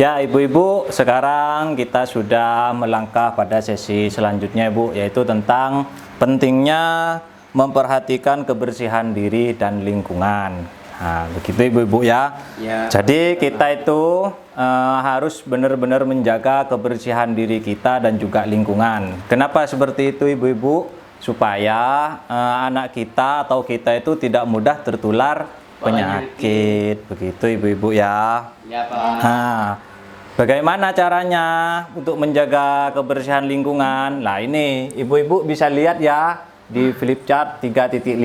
Ya, ibu-ibu, sekarang kita sudah melangkah pada sesi selanjutnya, Ibu, yaitu tentang pentingnya memperhatikan kebersihan diri dan lingkungan. Nah, begitu ibu-ibu ya. Jadi kita itu harus benar-benar menjaga kebersihan diri kita dan juga lingkungan. Kenapa seperti itu, ibu-ibu? Supaya anak kita atau kita itu tidak mudah tertular penyakit. Begitu ibu-ibu ya. Ya, Pak. Nah, bagaimana caranya untuk menjaga kebersihan lingkungan? Nah, ini ibu-ibu bisa lihat ya di flip chart 3.5,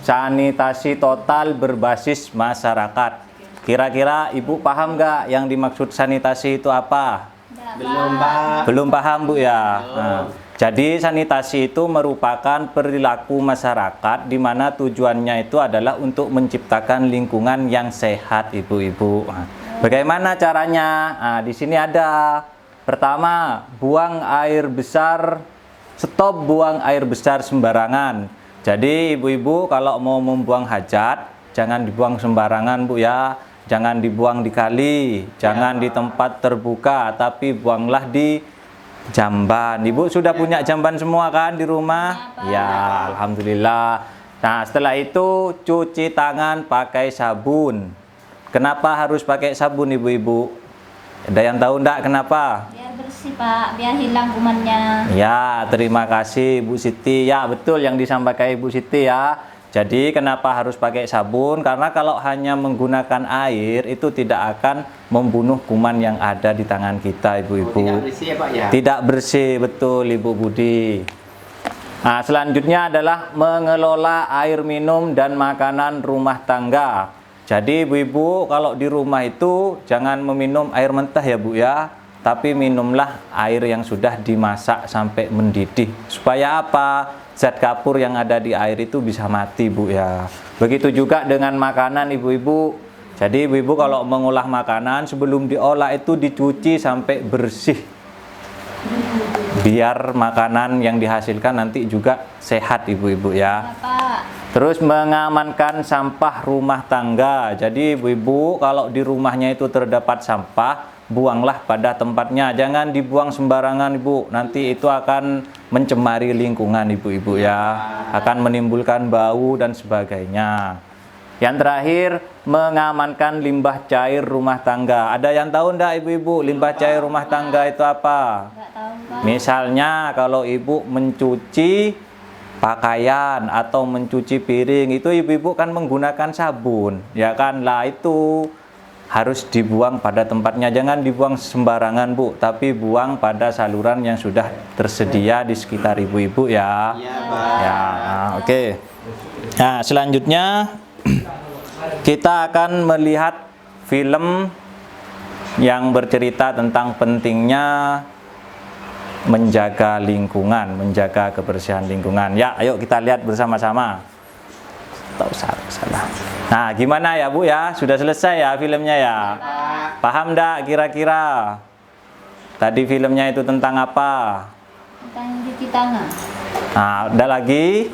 sanitasi total berbasis masyarakat. Kira-kira ibu paham nggak yang dimaksud sanitasi itu apa? Belum, Pak. Belum paham, Bu ya. Nah, jadi sanitasi itu merupakan perilaku masyarakat di mana tujuannya itu adalah untuk menciptakan lingkungan yang sehat, ibu-ibu. Nah, bagaimana caranya? Nah, di sini ada. Pertama, buang air besar, stop buang air besar sembarangan. Jadi ibu-ibu kalau mau membuang hajat, jangan dibuang sembarangan, Bu ya. Jangan dibuang di kali, jangan di tempat terbuka, tapi buanglah di jamban. Ibu sudah punya jamban semua kan di rumah? Ya, alhamdulillah. Nah, setelah itu cuci tangan pakai sabun. Kenapa harus pakai sabun, ibu-ibu? Ada yang tahu enggak kenapa? Biar bersih, Pak, biar hilang kumannya. Ya, terima kasih Bu Siti. Ya, betul yang disampaikan Ibu Siti ya. Jadi kenapa harus pakai sabun? Karena kalau hanya menggunakan air itu tidak akan membunuh kuman yang ada di tangan kita, ibu-ibu. Tidak bersih ya, Pak ya? Tidak bersih, betul Ibu Budi. Nah, selanjutnya adalah mengelola air minum dan makanan rumah tangga. Jadi ibu-ibu kalau di rumah itu jangan meminum air mentah ya, Bu ya. Tapi minumlah air yang sudah dimasak sampai mendidih. Supaya apa? Zat kapur yang ada di air itu bisa mati, Bu ya. Begitu juga dengan makanan, ibu-ibu. Jadi ibu-ibu kalau mengolah makanan sebelum diolah itu dicuci sampai bersih. Biar makanan yang dihasilkan nanti juga sehat, ibu-ibu ya. Ya, Pak. Terus mengamankan sampah rumah tangga. Jadi ibu-ibu kalau di rumahnya itu terdapat sampah, buanglah pada tempatnya. Jangan dibuang sembarangan, Ibu. Nanti itu akan mencemari lingkungan, ibu-ibu ya. Akan menimbulkan bau dan sebagainya. Yang terakhir, mengamankan limbah cair rumah tangga. Ada yang tahu enggak, ibu-ibu, limbah cair rumah tangga itu apa? Enggak tahu, Pak. Misalnya kalau ibu mencuci pakaian atau mencuci piring, itu ibu-ibu kan menggunakan sabun, ya kan? Lah itu harus dibuang pada tempatnya, jangan dibuang sembarangan, Bu, tapi buang pada saluran yang sudah tersedia di sekitar ibu-ibu ya. Iya, Pak. Ya, oke. Nah, selanjutnya kita akan melihat film yang bercerita tentang pentingnya menjaga lingkungan, menjaga kebersihan lingkungan. Ya, ayo kita lihat bersama-sama. Tak usah salah. Nah, gimana ya, Bu ya? Sudah selesai ya filmnya ya? Paham enggak kira-kira? Tadi filmnya itu tentang apa? Tentang cuci tangan. Nah, ada lagi?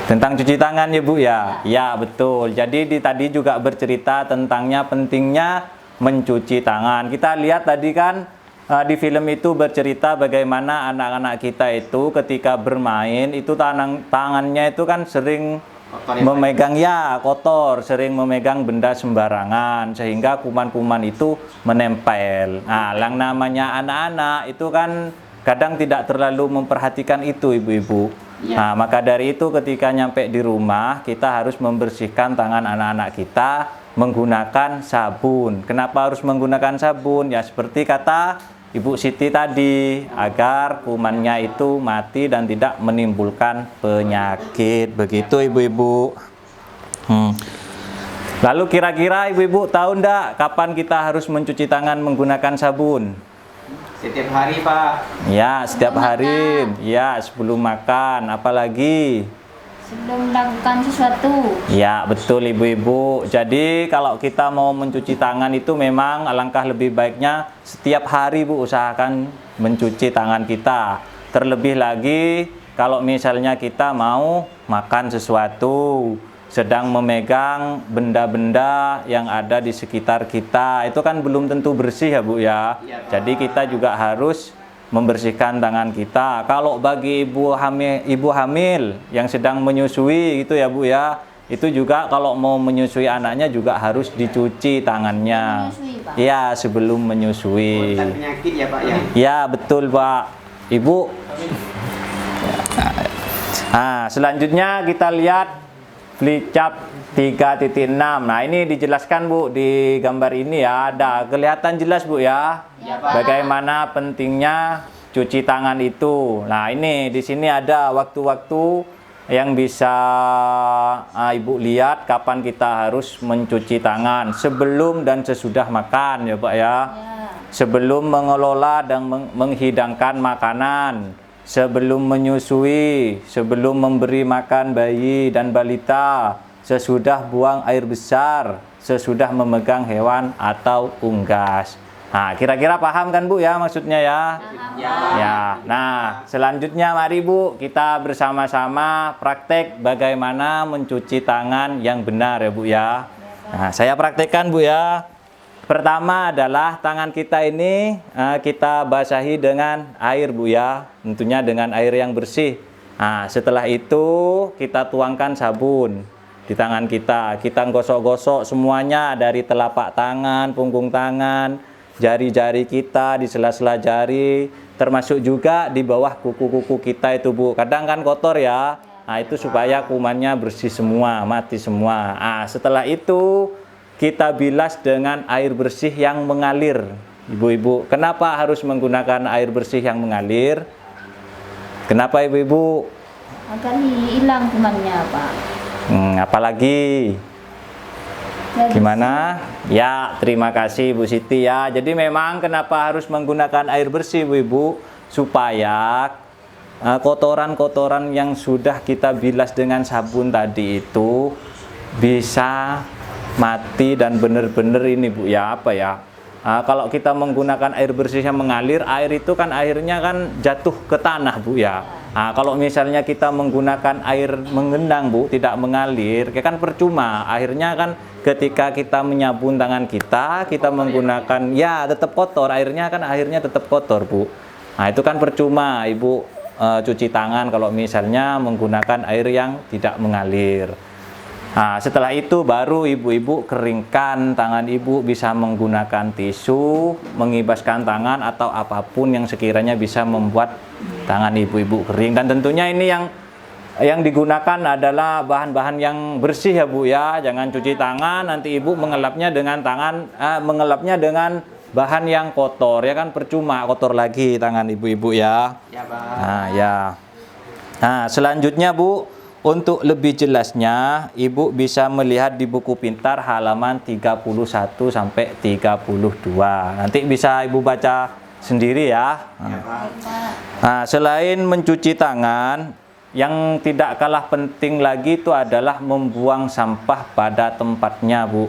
Tentang cuci tangan ya, Bu ya? Ya, betul. Jadi tadi juga bercerita tentangnya pentingnya mencuci tangan. Kita lihat tadi kan di film itu bercerita bagaimana anak-anak kita itu ketika bermain itu tangannya itu kan sering memegang ya kotor, sering memegang benda sembarangan sehingga kuman-kuman itu menempel. Nah, yang namanya anak-anak itu kan kadang tidak terlalu memperhatikan itu, ibu-ibu. Nah, maka dari itu ketika nyampe di rumah kita harus membersihkan tangan anak-anak kita menggunakan sabun. Kenapa harus menggunakan sabun? Ya seperti kata Ibu Siti tadi, agar kumannya itu mati dan tidak menimbulkan penyakit. Begitu ibu-ibu. Lalu kira-kira ibu-ibu tahu enggak kapan kita harus mencuci tangan menggunakan sabun? Setiap hari, Pak. Ya, setiap hari. Ya, sebelum makan. Apalagi? Sebelum melakukan sesuatu. Ya, betul ibu-ibu. Jadi kalau kita mau mencuci tangan itu memang alangkah lebih baiknya setiap hari, Bu, usahakan mencuci tangan kita. Terlebih lagi kalau misalnya kita mau makan sesuatu sedang memegang benda-benda yang ada di sekitar kita, itu kan belum tentu bersih ya Bu ya. Iya, Pak. Jadi kita juga harus membersihkan tangan kita. Kalau bagi ibu hamil yang sedang menyusui gitu ya Bu ya, itu juga kalau mau menyusui anaknya juga harus dicuci tangannya. Menyusui, Pak? Iya, sebelum menyusui. Rentan penyakit ya Pak ya. Ya, betul Pak. Ibu. Nah, selanjutnya kita lihat Flicap 3.6. Nah, ini dijelaskan Bu di gambar ini ya. Ada kelihatan jelas Bu ya. Ya, Pak. Bagaimana pentingnya cuci tangan itu. Nah, ini di sini ada waktu-waktu yang bisa Ibu lihat kapan kita harus mencuci tangan, sebelum dan sesudah makan ya Pak ya. Ya. Sebelum mengelola dan menghidangkan makanan, sebelum menyusui, sebelum memberi makan bayi dan balita, sesudah buang air besar, sesudah memegang hewan atau unggas. Nah, kira-kira paham kan Bu ya maksudnya ya? Paham, Ya. Pak. Ya. Nah, selanjutnya mari Bu kita bersama-sama praktek bagaimana mencuci tangan yang benar ya Bu ya. Nah, saya praktekkan Bu ya. Pertama adalah tangan kita ini kita basahi dengan air Bu ya, tentunya dengan air yang bersih. Nah, setelah itu kita tuangkan sabun di tangan kita. Kita gosok-gosok semuanya dari telapak tangan, punggung tangan, jari-jari kita, di sela-sela jari, termasuk juga di bawah kuku-kuku kita itu Bu. Kadang kan kotor ya. Nah, itu supaya kumannya bersih semua, mati semua. Nah, setelah itu kita bilas dengan air bersih yang mengalir. Ibu-ibu, kenapa harus menggunakan air bersih yang mengalir? Kenapa ibu-ibu? Agar hilang kumannya, Pak. Apalagi? Jadi, Gimana? Ya, terima kasih Bu Siti ya. Jadi memang kenapa harus menggunakan air bersih ibu-ibu? Supaya kotoran-kotoran yang sudah kita bilas dengan sabun tadi itu bisa mati dan benar-benar ini Bu ya, apa ya, kalau kita menggunakan air bersih yang mengalir, air itu kan airnya kan jatuh ke tanah Bu ya. Kalau misalnya kita menggunakan air menggenang Bu, tidak mengalir, ya kan percuma. Akhirnya kan ketika kita menyabun tangan kita menggunakan, ya tetap kotor, airnya kan akhirnya tetap kotor Bu. Nah, itu kan percuma Ibu cuci tangan kalau misalnya menggunakan air yang tidak mengalir. Nah, setelah itu baru ibu-ibu keringkan tangan ibu, bisa menggunakan tisu, mengibaskan tangan atau apapun yang sekiranya bisa membuat tangan ibu-ibu kering. Dan tentunya ini yang digunakan adalah bahan-bahan yang bersih ya Bu ya. Jangan cuci tangan nanti ibu mengelapnya dengan bahan yang kotor, ya kan percuma, kotor lagi tangan ibu-ibu ya. Ya Pak. Nah, ya. Nah, selanjutnya Bu, untuk lebih jelasnya, Ibu bisa melihat di buku pintar halaman 31 sampai 32. Nanti bisa Ibu baca sendiri ya. Ya Pak. Pak. Nah, selain mencuci tangan, yang tidak kalah penting lagi itu adalah membuang sampah pada tempatnya, Bu.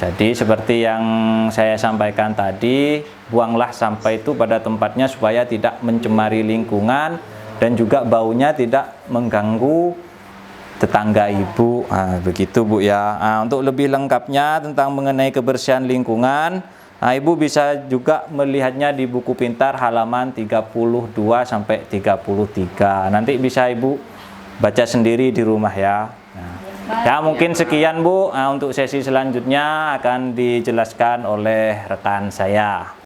Jadi seperti yang saya sampaikan tadi, buanglah sampah itu pada tempatnya supaya tidak mencemari lingkungan dan juga baunya tidak mengganggu tetangga ibu. Nah, begitu Bu ya. Nah, untuk lebih lengkapnya tentang mengenai kebersihan lingkungan, Ibu bisa juga melihatnya di buku pintar halaman 32 sampai 33. Nanti bisa Ibu baca sendiri di rumah ya. Nah, ya mungkin sekian Bu. Untuk sesi selanjutnya akan dijelaskan oleh rekan saya.